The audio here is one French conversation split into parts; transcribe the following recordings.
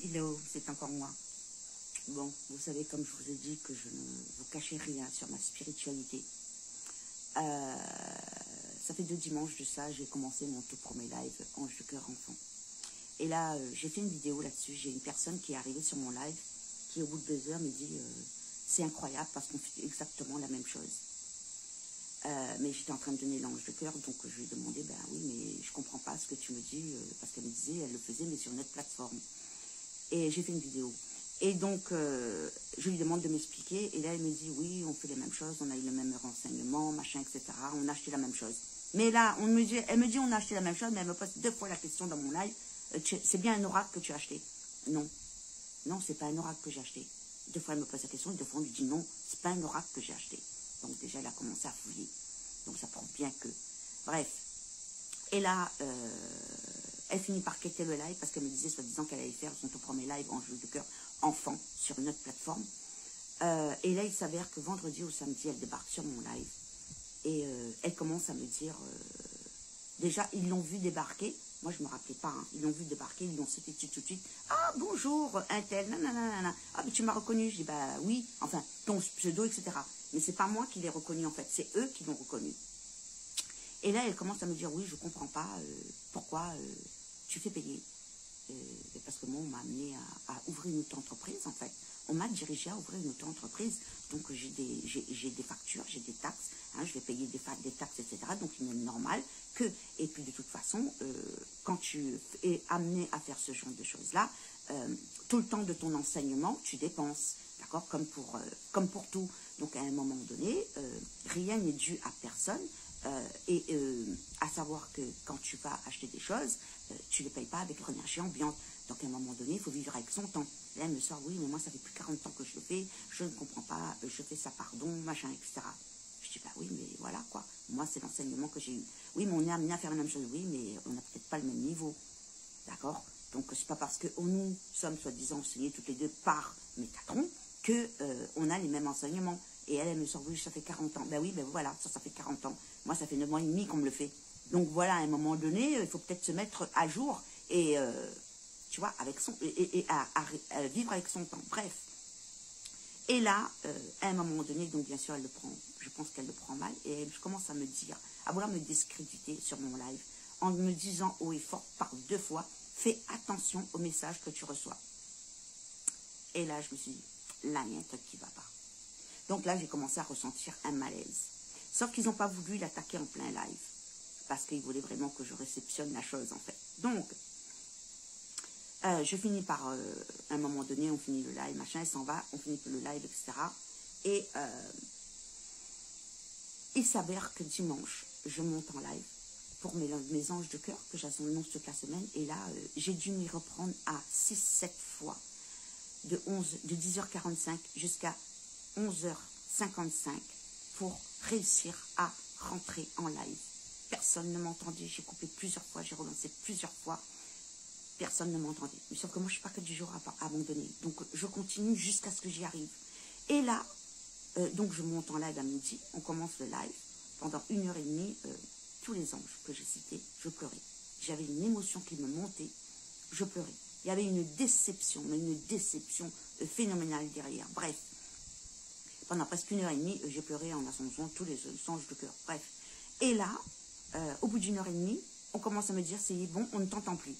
Hello, c'est encore moi. Bon, vous savez, comme je vous ai dit, que je ne vous cachais rien sur ma spiritualité. Ça fait 2 dimanches de ça, j'ai commencé mon tout premier live, Ange de cœur enfant. Et là, j'ai fait une vidéo là-dessus. J'ai une personne qui est arrivée sur mon live, qui au bout de 2 heures me dit, c'est incroyable parce qu'on fait exactement la même chose. Mais j'étais en train de donner l'ange de cœur, donc je lui ai demandé, ben oui, mais je comprends pas ce que tu me dis, parce qu'elle me disait, elle le faisait, mais sur une autre plateforme. Et j'ai fait une vidéo. Et donc, je lui demande de m'expliquer, et là, elle me dit, oui, on fait les mêmes choses, on a eu le même renseignement, machin, etc., on a acheté la même chose. Mais là, elle me dit, on a acheté la même chose, mais elle me pose 2 fois la question dans mon live, c'est bien un oracle que tu as acheté? Non. Non, c'est pas un oracle que j'ai acheté. 2 fois, elle me pose la question, et 2 fois, on lui dit, non, c'est pas un oracle que j'ai acheté. Donc déjà, elle a commencé à fouiller. Donc ça prouve bien que... Bref. Et là, elle finit par quitter le live parce qu'elle me disait, soi-disant, qu'elle allait faire son tout premier live en jeu de cœur enfant sur une autre plateforme. Et là, il s'avère que vendredi ou samedi, elle débarque sur mon live. Et elle commence à me dire... déjà, ils l'ont vu débarquer. Moi, je ne me rappelais pas. Hein. Ils l'ont vu débarquer, ils l'ont sauté dessus tout de suite. Ah, bonjour, un tel, nanana. Ah, mais tu m'as reconnu. Je dis, bah oui, enfin, ton pseudo, etc. Mais c'est pas moi qui l'ai reconnu, en fait. C'est eux qui l'ont reconnu. Et là, elle commence à me dire, oui, je comprends pas pourquoi tu fais payer. Parce que moi, on m'a amené à ouvrir une auto-entreprise, en fait. On m'a dirigé à ouvrir une auto-entreprise. Donc, j'ai des factures, j'ai des taxes. Hein, je vais payer des taxes, etc. Donc, il est normal que... Et puis, de toute façon, quand tu es amené à faire ce genre de choses-là, tout le temps de ton enseignement, tu dépenses. D'accord, comme pour tout. Donc, à un moment donné, rien n'est dû à personne. À savoir que quand tu vas acheter des choses, tu ne les payes pas avec l'énergie ambiante. Donc, à un moment donné, il faut vivre avec son temps. Là, elle me sort, oui, mais moi, ça fait plus de 40 ans que je le fais, je ne comprends pas, je fais ça, pardon, machin, etc. Je dis, bah oui, mais voilà, quoi. Moi, c'est l'enseignement que j'ai eu. Oui, mais on est amené à faire la même chose, oui, mais on n'a peut-être pas le même niveau. D'accord? Donc, c'est pas parce que nous sommes, soi-disant, enseignés toutes les deux par Métatron que on a les mêmes enseignements. Et elle me sort, oui, ça fait 40 ans. Ben oui, ben voilà, ça fait 40 ans. Moi, ça fait 9 ans et demi qu'on me le fait. Donc voilà, à un moment donné, il faut peut-être se mettre à jour et, tu vois, avec son, à vivre avec son temps. Bref. Et là, à un moment donné, donc bien sûr, elle le prend, je pense qu'elle le prend mal, et elle commence à me dire, à vouloir me discréditer sur mon live, en me disant haut et fort par 2 fois, fais attention aux messages que tu reçois. Et là, je me suis dit, là, il y a un truc qui ne va pas. Donc là, j'ai commencé à ressentir un malaise. Sauf qu'ils n'ont pas voulu l'attaquer en plein live. Parce qu'ils voulaient vraiment que je réceptionne la chose, en fait. Donc, je finis par, un moment donné, on finit le live, machin, elle s'en va, on finit le live, etc. Et il s'avère que dimanche, je monte en live pour mes anges de cœur, que j'annonce toute la semaine. Et là, j'ai dû m'y reprendre à 6-7 fois. De 10h45 jusqu'à 11h55 pour réussir à rentrer en live. Personne ne m'entendait, j'ai coupé plusieurs fois, j'ai relancé plusieurs fois. Personne ne m'entendait. Mais sauf que moi, je ne suis pas que du jour à abandonner. Donc, je continue jusqu'à ce que j'y arrive. Et là, donc je monte en live à midi, on commence le live. Pendant 1h30, tous les anges que j'ai cités, je pleurais. J'avais une émotion qui me montait, je pleurais. Il y avait une déception, mais une déception phénoménale derrière. Bref, pendant presque 1h30, j'ai pleuré en annonçant tous les anges de cœur. Bref. Et là, au bout d'1h30, on commence à me dire, c'est bon, on ne t'entend plus.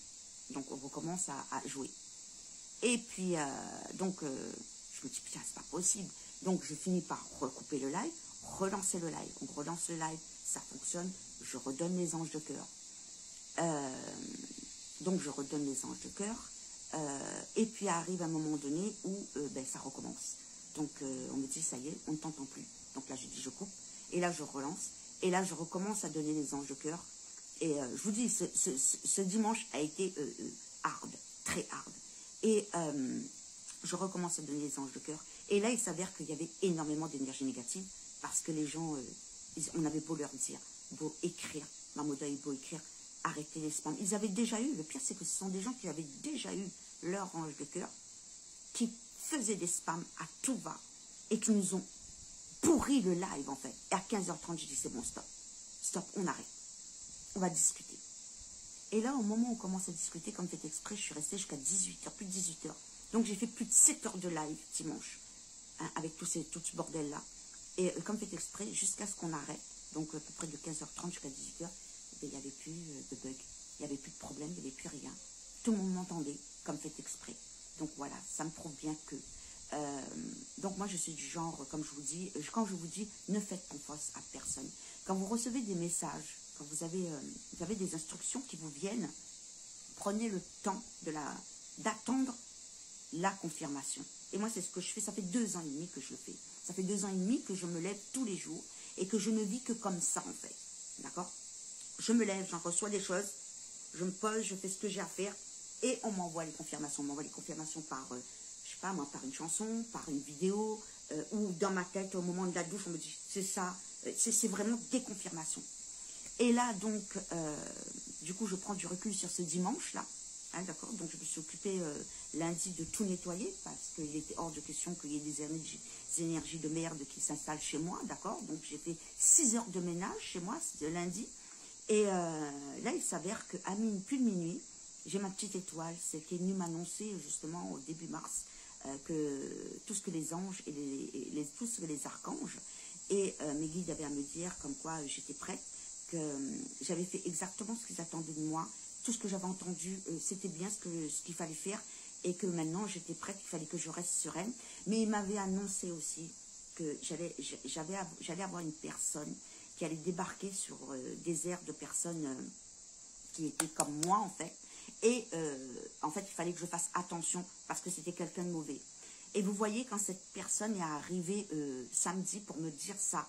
Donc, on recommence à jouer. Et puis, donc, je me dis, putain, c'est pas possible. Donc, je finis par recouper le live, relancer le live. On relance le live, ça fonctionne, je redonne les anges de cœur. Donc, je redonne les anges de cœur. Et puis, arrive un moment donné où ben, ça recommence. Donc, on me dit, ça y est, on ne t'entend plus. Donc là, je dis, je coupe. Et là, je relance. Et là, je recommence à donner les anges de cœur. Et je vous dis, ce dimanche a été hard, très hard. Et je recommence à donner les anges de cœur. Et là, il s'avère qu'il y avait énormément d'énergie négative parce que les gens, on avait beau leur dire, beau écrire, Mamoda est beau écrire, arrêtez les spams. Ils avaient déjà eu, le pire c'est que ce sont des gens qui avaient déjà eu leur ange de cœur, qui faisaient des spams à tout va et qui nous ont pourri le live en fait. Et à 15h30, j'ai dit c'est bon, stop, stop, on arrête, on va discuter. Et là, au moment où on commence à discuter, comme fait exprès, je suis restée jusqu'à 18h, plus de 18h. Donc, j'ai fait plus de 7 heures de live dimanche, hein, avec tout ce bordel-là. Et comme fait exprès, jusqu'à ce qu'on arrête, donc à peu près de 15h30 jusqu'à 18h, il n'y avait plus de bug, il n'y avait plus de problème, il n'y avait plus rien. Tout le monde m'entendait, comme fait exprès. Donc voilà, ça me prouve bien que... donc moi, je suis du genre, comme je vous dis, quand je vous dis, ne faites confiance à personne. Quand vous recevez des messages, quand vous avez des instructions qui vous viennent, prenez le temps d'attendre la confirmation. Et moi, c'est ce que je fais. Ça fait 2 ans et demi que je le fais. Ça fait 2 ans et demi que je me lève tous les jours et que je ne vis que comme ça, en fait. D'accord? Je me lève, j'en reçois des choses, je me pose, je fais ce que j'ai à faire et on m'envoie les confirmations. On m'envoie les confirmations par, je sais pas moi, par une chanson, par une vidéo ou dans ma tête, au moment de la douche, on me dit, c'est ça. C'est vraiment des confirmations. Et là, donc, du coup, je prends du recul sur ce dimanche-là. Hein, d'accord? Donc, je me suis occupée lundi de tout nettoyer parce qu'il était hors de question qu'il y ait des énergies de merde qui s'installent chez moi. D'accord? Donc, j'ai fait 6 heures de ménage chez moi, c'était lundi. Et là, il s'avère qu'à plus de minuit, j'ai ma petite étoile. C'est qui est venue m'annoncer justement au début mars que tout ce que les anges et tout ce que les archanges et mes guides avaient à me dire comme quoi j'étais prête, que j'avais fait exactement ce qu'ils attendaient de moi. Tout ce que j'avais entendu, c'était bien ce qu'il fallait faire et que maintenant j'étais prête, il fallait que je reste sereine. Mais il m'avait annoncé aussi que j'allais avoir une personne qui allait débarquer sur des airs de personnes qui étaient comme moi en fait. Et en fait, il fallait que je fasse attention parce que c'était quelqu'un de mauvais. Et vous voyez, quand cette personne est arrivée samedi pour me dire ça,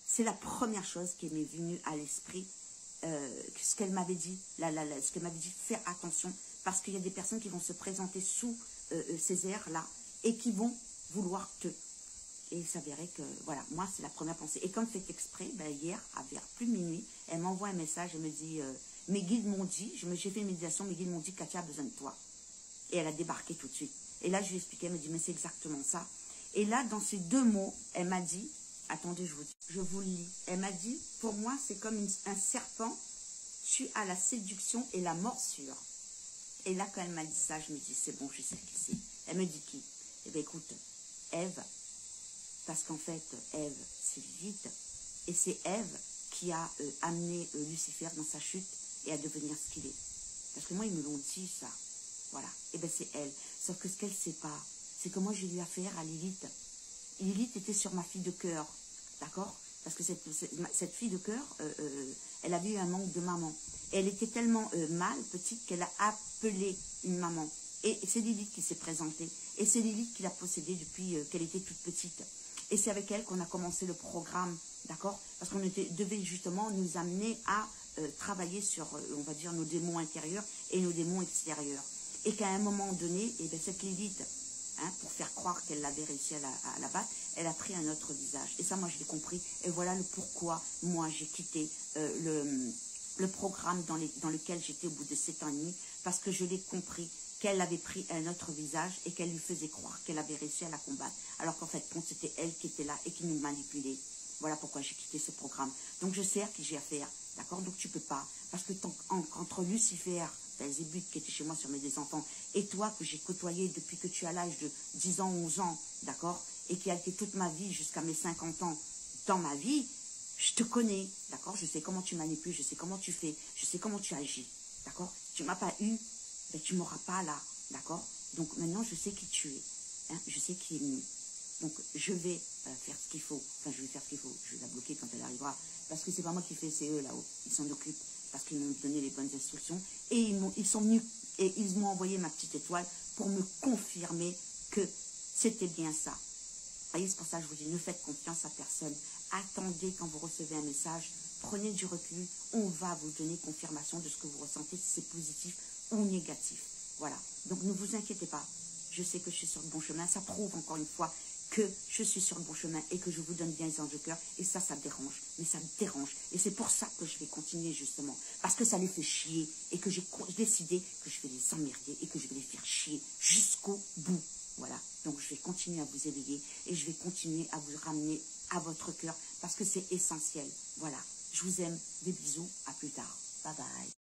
c'est la première chose qui m'est venue à l'esprit, ce qu'elle m'avait dit, ce qu'elle m'avait dit, faire attention, parce qu'il y a des personnes qui vont se présenter sous ces airs-là et qui vont vouloir te. Et il s'avérait que, voilà, moi, c'est la première pensée. Et comme fait exprès, ben, hier, vers plus de minuit, elle m'envoie un message, elle me dit, mes guides m'ont dit, j'ai fait une méditation, mes guides m'ont dit, Katia a besoin de toi. Et elle a débarqué tout de suite. Et là, je lui ai expliqué, elle me dit, mais c'est exactement ça. Et là, dans ces 2 mots, elle m'a dit, attendez, je vous le lis. Elle m'a dit, pour moi, c'est comme un serpent, tue à la séduction et la morsure. Et là, quand elle m'a dit ça, je me dis, c'est bon, je sais qui c'est. Elle me dit qui? Eh bien, écoute, Ève, parce qu'en fait, Ève, c'est Lilith, et c'est Ève qui a amené Lucifer dans sa chute et à devenir ce qu'il est. Parce que moi, ils me l'ont dit, ça. Voilà. Et bien, c'est elle. Sauf que ce qu'elle ne sait pas, c'est que moi, j'ai eu affaire à Lilith. Lilith était sur ma fille de cœur. D'accord? Parce que cette fille de cœur, elle avait eu un manque de maman. Et elle était tellement mal, petite, qu'elle a appelé une maman. Et c'est Lilith qui s'est présentée. Et c'est Lilith qui l'a possédée depuis qu'elle était toute petite. Et c'est avec elle qu'on a commencé le programme. D'accord? Parce qu'on devait justement nous amener à travailler sur, on va dire, nos démons intérieurs et nos démons extérieurs. Et qu'à un moment donné, eh bien, cette Lilith, hein, pour faire croire qu'elle avait réussi à la battre, elle a pris un autre visage. Et ça, moi, je l'ai compris. Et voilà le pourquoi, moi, j'ai quitté le programme dans lequel j'étais au bout de 7 ans et demi, parce que je l'ai compris qu'elle avait pris un autre visage et qu'elle lui faisait croire qu'elle avait réussi à la combattre. Alors qu'en fait, c'était elle qui était là et qui nous manipulait. Voilà pourquoi j'ai quitté ce programme. Donc, je sais à qui j'ai affaire. D'accord? Donc, tu peux pas. Parce que entre Lucifer, Belzébuth qui était chez moi sur mes enfants, et toi que j'ai côtoyé depuis que tu as l'âge de 10 ans, 11 ans, d'accord, et qui a été toute ma vie jusqu'à mes 50 ans dans ma vie, je te connais, d'accord, je sais comment tu manipules, je sais comment tu fais, je sais comment tu agis, d'accord, tu ne m'as pas eu, ben tu ne m'auras pas là, d'accord, donc maintenant je sais qui tu es, hein, je sais qui est venu, donc je vais faire ce qu'il faut, enfin je vais faire ce qu'il faut, je vais la bloquer quand elle arrivera, parce que c'est pas moi qui fais, c'est eux là-haut, ils s'en occupent, parce qu'ils m'ont donné les bonnes instructions, et ils sont venus, et ils m'ont envoyé ma petite étoile pour me confirmer que c'était bien ça. Vous voyez, c'est pour ça que je vous dis, ne faites confiance à personne. Attendez quand vous recevez un message, prenez du recul, on va vous donner confirmation de ce que vous ressentez, si c'est positif ou négatif. Voilà, donc ne vous inquiétez pas, je sais que je suis sur le bon chemin, ça prouve encore une fois que je suis sur le bon chemin et que je vous donne bien les anges de cœur. Et ça dérange. Mais ça me dérange. Et c'est pour ça que je vais continuer justement. Parce que ça les fait chier. Et que j'ai décidé que je vais les emmerder et que je vais les faire chier jusqu'au bout. Voilà. Donc je vais continuer à vous éveiller. Et je vais continuer à vous ramener à votre cœur. Parce que c'est essentiel. Voilà. Je vous aime. Des bisous. À plus tard. Bye bye.